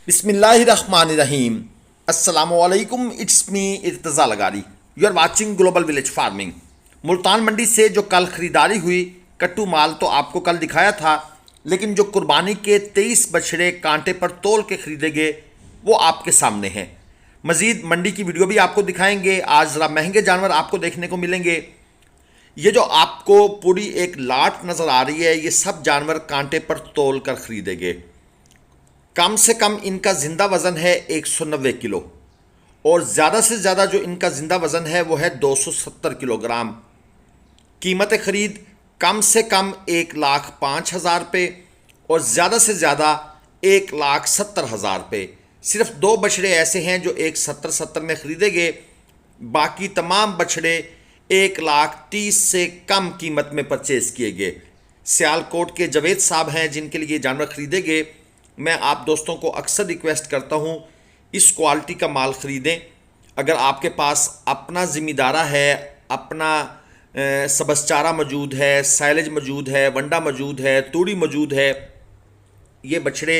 बिस्मिल्लाहिर्रहमानिर्रहीम। अस्सलामुअलैकुम। It's me Irtaza Lagari. You are watching global village farming. Multan Mandi से जो कल ख़रीदारी हुई कट्टू माल तो आपको कल दिखाया था, लेकिन जो कुर्बानी के 23 बछड़े कांटे पर तोल के ख़रीदे गए वो आपके सामने हैं। मज़ीद मंडी की वीडियो भी आपको दिखाएंगे। आज ज़रा महंगे जानवर आपको देखने को मिलेंगे। ये जो आपको पूरी एक लाट नज़र आ रही है, ये सब जानवर कांटे पर तोल कर ख़रीदे गए। कम से कम इनका ज़िंदा वज़न है 190 किलो और ज़्यादा से ज़्यादा जो इनका ज़िंदा वज़न है वो है 270 किलोग्राम। कीमत ख़रीद कम से कम 1,05,000 रुपये और ज़्यादा से ज़्यादा 1,70,000 रुपये। सिर्फ दो बछड़े ऐसे हैं जो 1,70,70 में ख़रीदे गए, बाकी तमाम बछड़े 1,30,000 से कम कीमत में परचेज़ किए गए। सियालकोट के जवेद साहब हैं जिनके लिए जानवर ख़रीदे गए। मैं आप दोस्तों को अक्सर रिक्वेस्ट करता हूँ इस क्वालिटी का माल ख़रीदें। अगर आपके पास अपना ज़िम्मेदारा है, अपना सब्ज़ चारा मौजूद है, साइलेज मौजूद है, वंडा मौजूद है, तूड़ी मौजूद है, ये बछड़े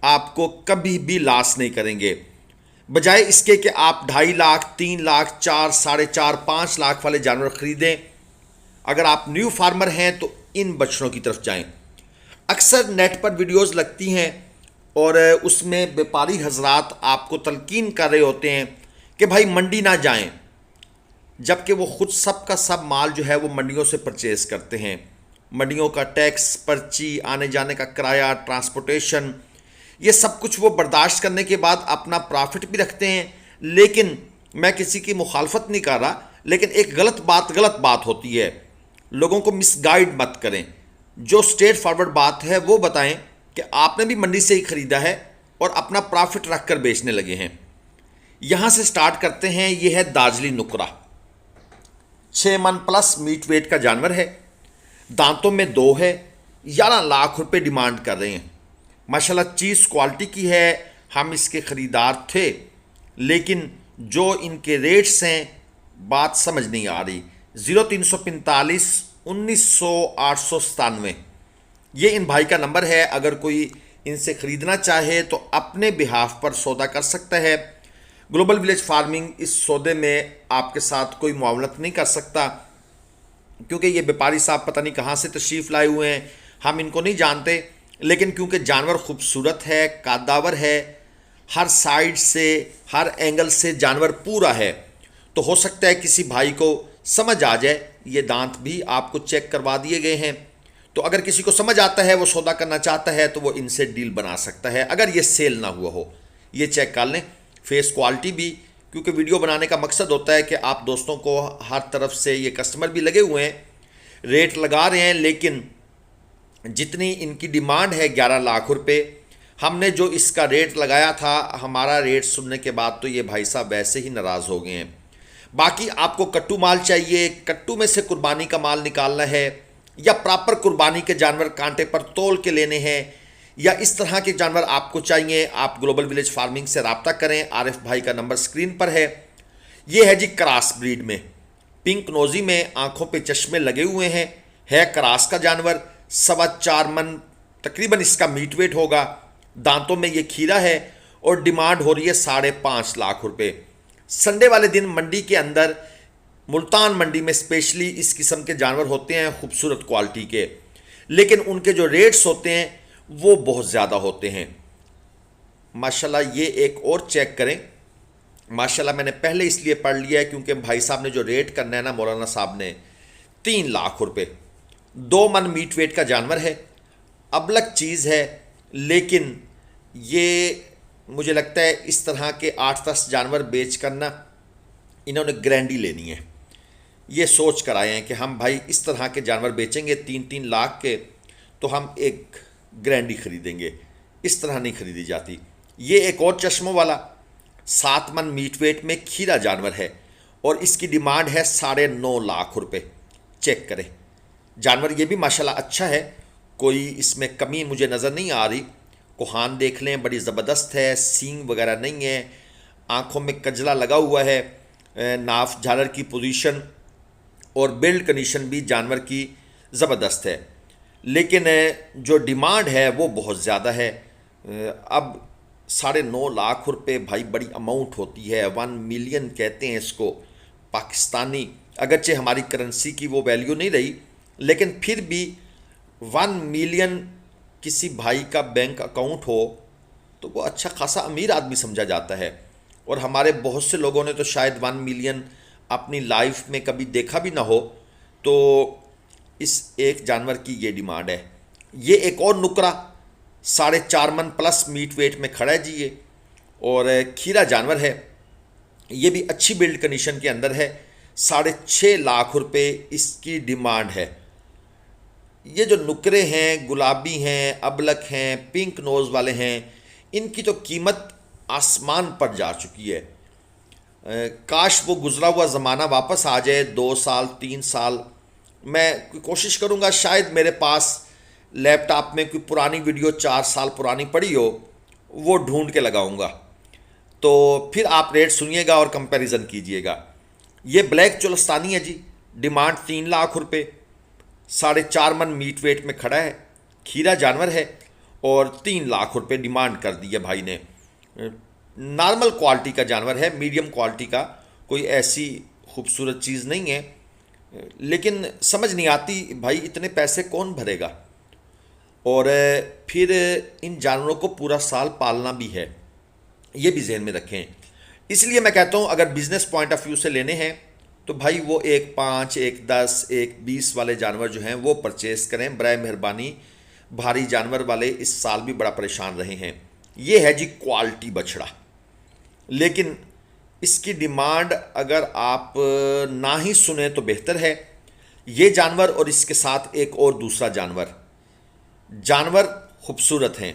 आपको कभी भी लॉस नहीं करेंगे। बजाय इसके कि आप 2.5 लाख, 3 लाख, 4, 4.5, 5 लाख वाले जानवर ख़रीदें, अगर आप न्यू फार्मर हैं तो इन बछड़ों की तरफ जाएं। अक्सर नेट पर वीडियोज़ लगती हैं और उसमें व्यापारी हजरात आपको तलकीन कर रहे होते हैं कि भाई मंडी ना जाएं, जबकि वो खुद सब का सब माल जो है वो मंडियों से परचेज़ करते हैं। मंडियों का टैक्स, पर्ची, आने जाने का किराया, ट्रांसपोर्टेशन, ये सब कुछ वो बर्दाश्त करने के बाद अपना प्रॉफिट भी रखते हैं। लेकिन मैं किसी की मुखालफत नहीं कर रहा, लेकिन एक गलत बात होती है। लोगों को मिसगाइड मत करें। जो स्ट्रेट फॉरवर्ड बात है वो बताएं कि आपने भी मंडी से ही ख़रीदा है और अपना प्रॉफिट रख कर बेचने लगे हैं। यहाँ से स्टार्ट करते हैं। ये है दाजली नुकरा, 6 मन प्लस मीट वेट का जानवर है। दांतों में 2 है। 11 लाख रुपए डिमांड कर रहे हैं। माशाल्लाह चीज़ क्वालिटी की है। हम इसके ख़रीदार थे, लेकिन जो इनके रेट्स हैं बात समझ नहीं आ रही। 0345 1900 897 ये इन भाई का नंबर है। अगर कोई इनसे ख़रीदना चाहे तो अपने बिहाफ पर सौदा कर सकता है। ग्लोबल विलेज फार्मिंग इस सौदे में आपके साथ कोई मुआवनत नहीं कर सकता, क्योंकि ये व्यापारी साहब पता नहीं कहाँ से तशरीफ़ लाए हुए हैं, हम इनको नहीं जानते। लेकिन क्योंकि जानवर खूबसूरत है, कादावर है, हर साइड से, हर एंगल से जानवर पूरा है, तो हो सकता है किसी भाई को समझ आ जाए। ये दांत भी आपको चेक करवा दिए गए हैं, तो अगर किसी को समझ आता है, वो सौदा करना चाहता है, तो वो इनसे डील बना सकता है अगर ये सेल ना हुआ हो। ये चेक कर लें। फेस क्वालिटी भी, क्योंकि वीडियो बनाने का मकसद होता है कि आप दोस्तों को हर तरफ से, ये कस्टमर भी लगे हुए हैं, रेट लगा रहे हैं, लेकिन जितनी इनकी डिमांड है 11 लाख रुपए, हमने जो इसका रेट लगाया था, हमारा रेट सुनने के बाद तो ये भाई साहब वैसे ही नाराज़ हो गए हैं। बाकी आपको कट्टू माल चाहिए, कट्टू में से कुर्बानी का माल निकालना है, या प्रॉपर कुर्बानी के जानवर कांटे पर तोल के लेने हैं, या इस तरह के जानवर आपको चाहिए, आप ग्लोबल विलेज फार्मिंग से रब्ता करें। आरिफ भाई का नंबर स्क्रीन पर है। ये है जी क्रॉस ब्रीड में, पिंक नोजी में, आंखों पे चश्मे लगे हुए हैं, है क्रॉस का जानवर। 4.25 मन तकरीबन इसका मीट वेट होगा। दांतों में ये खीरा है और डिमांड हो रही है 5.5 लाख रुपए। संडे वाले दिन मंडी के अंदर, मुल्तान मंडी में स्पेशली इस किस्म के जानवर होते हैं खूबसूरत क्वालिटी के, लेकिन उनके जो रेट्स होते हैं वो बहुत ज़्यादा होते हैं। माशाल्लाह ये एक और चेक करें। माशाल्लाह मैंने पहले इसलिए पढ़ लिया है क्योंकि भाई साहब ने जो रेट करना है ना, मौलाना साहब ने 3 लाख रुपए। 2 मन मीट वेट का जानवर है, अबलग चीज़ है, लेकिन ये मुझे लगता है इस तरह के 8-10 जानवर बेच कर ना इन्होंने ग्रैंडी लेनी है। ये सोच कर आए हैं कि हम भाई इस तरह के जानवर बेचेंगे 3-3 लाख के, तो हम एक ग्रैंडी ख़रीदेंगे। इस तरह नहीं ख़रीदी जाती। ये एक और चश्मों वाला 7 मन मीट वेट में खीरा जानवर है और इसकी डिमांड है 9.5 लाख रुपए। चेक करें जानवर, ये भी माशाल्लाह अच्छा है, कोई इसमें कमी मुझे नज़र नहीं आ रही। कोहान देख लें, बड़ी ज़बरदस्त है, सींग वगैरह नहीं है, आँखों में कजला लगा हुआ है, नाफ झालर की पोजीशन और बिल्ड कंडीशन भी जानवर की ज़बरदस्त है। लेकिन जो डिमांड है वो बहुत ज़्यादा है। अब 9.5 लाख रुपए भाई बड़ी अमाउंट होती है। 1 मिलियन कहते हैं इसको पाकिस्तानी, अगरचे हमारी करेंसी की वो वैल्यू नहीं रही, लेकिन फिर भी 1 मिलियन किसी भाई का बैंक अकाउंट हो तो वो अच्छा खासा अमीर आदमी समझा जाता है। और हमारे बहुत से लोगों ने तो शायद 1 मिलियन अपनी लाइफ में कभी देखा भी ना हो। तो इस एक जानवर की ये डिमांड है। ये एक और नुकरा 4.5 मन प्लस मीट वेट में खड़ा है जी ये, और खीरा जानवर है। ये भी अच्छी बिल्ड कंडीशन के अंदर है। 6.5 लाख रुपए इसकी डिमांड है। ये जो नुकरे हैं, गुलाबी हैं, अबलक हैं, पिंक नोज़ वाले हैं, इनकी तो कीमत आसमान पर जा चुकी है। काश वो गुजरा हुआ ज़माना वापस आ जाए, 2 साल 3 साल। मैं कोशिश करूँगा, शायद मेरे पास लैपटॉप में कोई पुरानी वीडियो 4 साल पुरानी पड़ी हो, वो ढूंढ के लगाऊंगा, तो फिर आप रेट सुनिएगा और कंपैरिजन कीजिएगा। ये ब्लैक चोलस्तानी है जी, डिमांड 3 लाख रुपए, 4.5 मन मीट वेट में खड़ा है, खीरा जानवर है, और 3 लाख रुपए डिमांड कर दी है भाई ने। नॉर्मल क्वालिटी का जानवर है, मीडियम क्वालिटी का, कोई ऐसी खूबसूरत चीज़ नहीं है। लेकिन समझ नहीं आती भाई इतने पैसे कौन भरेगा, और फिर इन जानवरों को पूरा साल पालना भी है, ये भी जहन में रखें। इसलिए मैं कहता हूँ अगर बिज़नेस पॉइंट ऑफ व्यू से लेने हैं तो भाई वो 1.5, 1.10, 1.20 वाले जानवर जो हैं वो परचेस करें बराए मेहरबानी। भारी जानवर वाले इस साल भी बड़ा परेशान रहे हैं। ये है जी क्वालिटी बछड़ा, लेकिन इसकी डिमांड अगर आप ना ही सुने तो बेहतर है। ये जानवर और इसके साथ एक और दूसरा जानवर खूबसूरत हैं।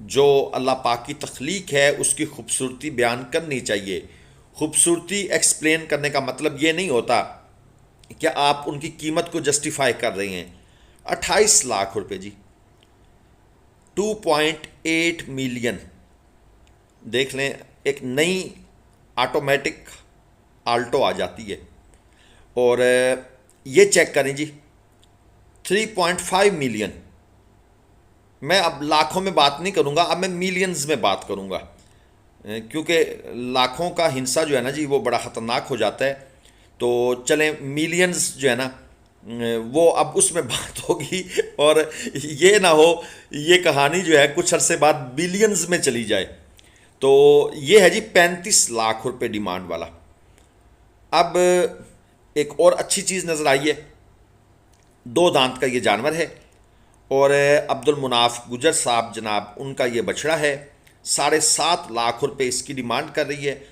जो अल्लाह पाक की तख्लीक है उसकी खूबसूरती बयान करनी चाहिए। खूबसूरती एक्सप्लेन करने का मतलब ये नहीं होता कि आप उनकी कीमत को जस्टिफाई कर रहे हैं। 28 लाख रुपए जी, 2.8 मिलियन। देख लें, एक नई ऑटोमेटिक आल्टो आ जाती है, और ये चेक करें जी 3.5 मिलियन। मैं अब लाखों में बात नहीं करूंगा, अब मैं मिलियंस में बात करूंगा, क्योंकि लाखों का हिंसा जो है ना जी वो बड़ा ख़तरनाक हो जाता है। तो चलें मिलियंस जो है ना वो अब उसमें बात होगी, और ये ना हो ये कहानी जो है कुछ अरसे बाद बिलियंस में चली जाए। तो ये है जी 35 लाख रुपए डिमांड वाला। अब एक और अच्छी चीज़ नज़र आई है, 2 दांत का ये जानवर है, और अब्दुल मुनाफ गुजर साहब जनाब उनका ये बछड़ा है। 7.5 लाख रुपए इसकी डिमांड कर रही है।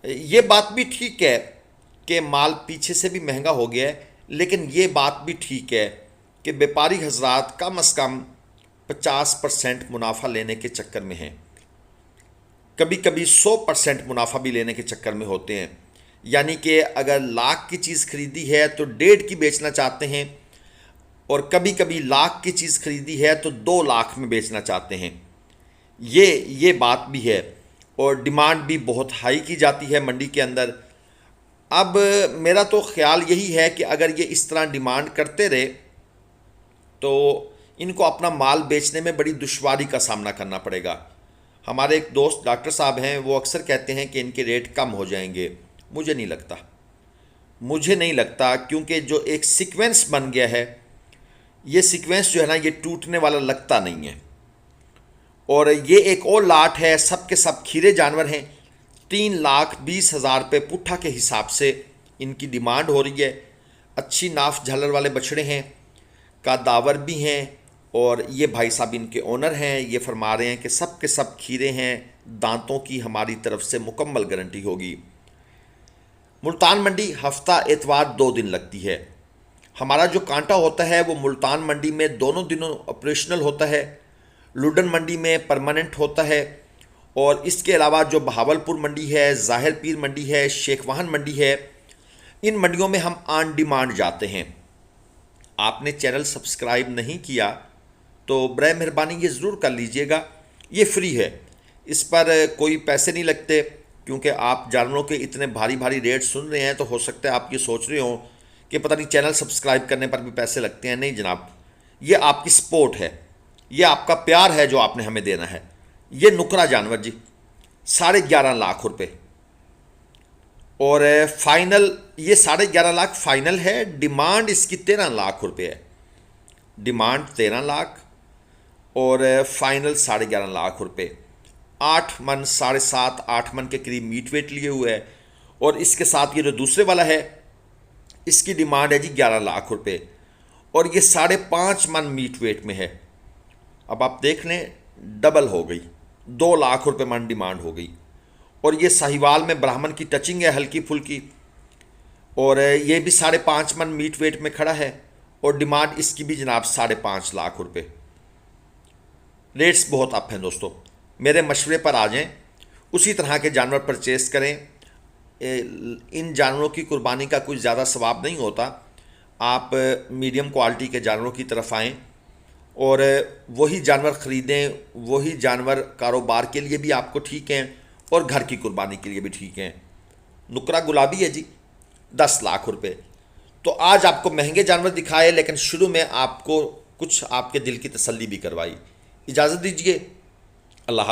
ये बात भी ठीक है कि माल पीछे से भी महंगा हो गया है, लेकिन ये बात भी ठीक है कि व्यापारी हजरात कम अज़ कम 50% मुनाफा लेने के चक्कर में हैं, कभी कभी 100% मुनाफा भी लेने के चक्कर में होते हैं। यानी कि अगर लाख की चीज़ खरीदी है तो 1.5 की बेचना चाहते हैं, और कभी कभी लाख की चीज़ खरीदी है तो 2 लाख में बेचना चाहते हैं। ये बात भी है, और डिमांड भी बहुत हाई की जाती है मंडी के अंदर। अब मेरा तो ख्याल यही है कि अगर ये इस तरह डिमांड करते रहे तो इनको अपना माल बेचने में बड़ी दुश्वारी का सामना करना पड़ेगा। हमारे एक दोस्त डॉक्टर साहब हैं, वो अक्सर कहते हैं कि इनके रेट कम हो जाएंगे। मुझे नहीं लगता, क्योंकि जो एक सीक्वेंस बन गया है, ये सीक्वेंस जो है ना ये टूटने वाला लगता नहीं है। और ये एक और लाट है, सब के सब खीरे जानवर हैं। 3,20,000 रुपये पुट्ठा के हिसाब से इनकी डिमांड हो रही है। अच्छी नाफ झालर वाले बछड़े हैं, का दावर भी हैं, और ये भाई साहब इनके ओनर हैं। ये फरमा रहे हैं कि सब के सब खीरे हैं, दांतों की हमारी तरफ से मुकम्मल गारंटी होगी। मुल्तान मंडी हफ्ता एतवार 2 दिन लगती है। हमारा जो कांटा होता है वो मुल्तान मंडी में दोनों दिनों ऑपरेशनल होता है, लुडन मंडी में परमानेंट होता है, और इसके अलावा जो बहावलपुर मंडी है, ज़ाहिर पीर मंडी है, शेख वाहन मंडी है, इन मंडियों में हम ऑन डिमांड जाते हैं। आपने चैनल सब्सक्राइब नहीं किया तो बराए मेहरबानी ये ज़रूर कर लीजिएगा, ये फ्री है, इस पर कोई पैसे नहीं लगते। क्योंकि आप जानवरों के इतने भारी भारी रेट सुन रहे हैं तो हो सकता है आप ये सोच रहे हो कि पता नहीं चैनल सब्सक्राइब करने पर भी पैसे लगते हैं। नहीं जनाब, ये आपकी सपोर्ट है, ये आपका प्यार है जो आपने हमें देना है। ये नुकरा जानवर जी 11.5 रुपये, और फाइनल ये 11.5 फाइनल है। डिमांड इसकी 13 लाख रुपये है, डिमांड 13 लाख और फाइनल 11.5 लाख रुपये। 8 मन 7.5 8 मन के करीब मीट वेट लिए हुए है। और इसके साथ ये जो दूसरे वाला है इसकी डिमांड है जी 11 लाख रुपये, और ये 5.5 मन मीट वेट में है। अब आप देख लें डबल हो गई, 2 लाख रुपये मन डिमांड हो गई। और ये साहिवाल में ब्राह्मण की टचिंग है हल्की फुल्की, और ये भी 5.5 मन मीट वेट में खड़ा है, और डिमांड इसकी भी जनाब 5.5 लाख रुपये। रेट्स बहुत अप हैं दोस्तों, मेरे मशवरे पर आ जाएं, उसी तरह के जानवर परचेस करें। इन जानवरों की कुर्बानी का कोई ज़्यादा सवाब नहीं होता। आप मीडियम क्वालिटी के जानवरों की तरफ आएँ और वही जानवर ख़रीदें, वही जानवर कारोबार के लिए भी आपको ठीक हैं और घर की कुर्बानी के लिए भी ठीक हैं। नुकरा गुलाबी है जी 10 लाख रुपए। तो आज आपको महंगे जानवर दिखाए, लेकिन शुरू में आपको कुछ आपके दिल की तसल्ली भी करवाई। इजाज़त दीजिए।